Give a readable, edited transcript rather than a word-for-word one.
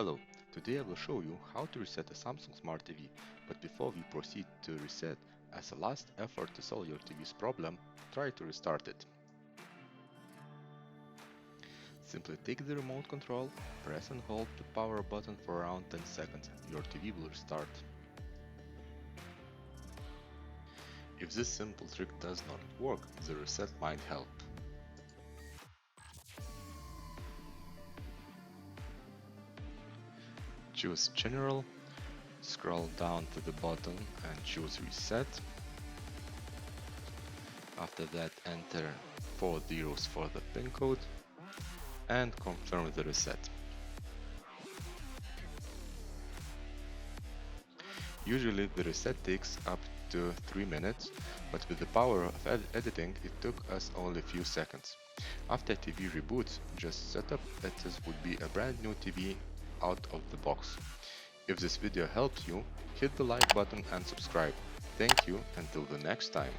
Hello, today I will show you how to reset a Samsung Smart TV, but before we proceed to reset, as a last effort to solve your TV's problem, try to restart it. Simply take the remote control, press and hold the power button for around 10 seconds and your TV will restart. If this simple trick does not work, the reset might help. Choose General, scroll down to the bottom and choose Reset. After that, enter 4 zeros for the PIN code and confirm the reset. Usually the reset takes up to 3 minutes, but with the power of editing it took us only a few seconds. After TV reboots, just set up that this would be a brand new TV out of the box. If this video helps you, hit the like button and subscribe. Thank you, until the next time.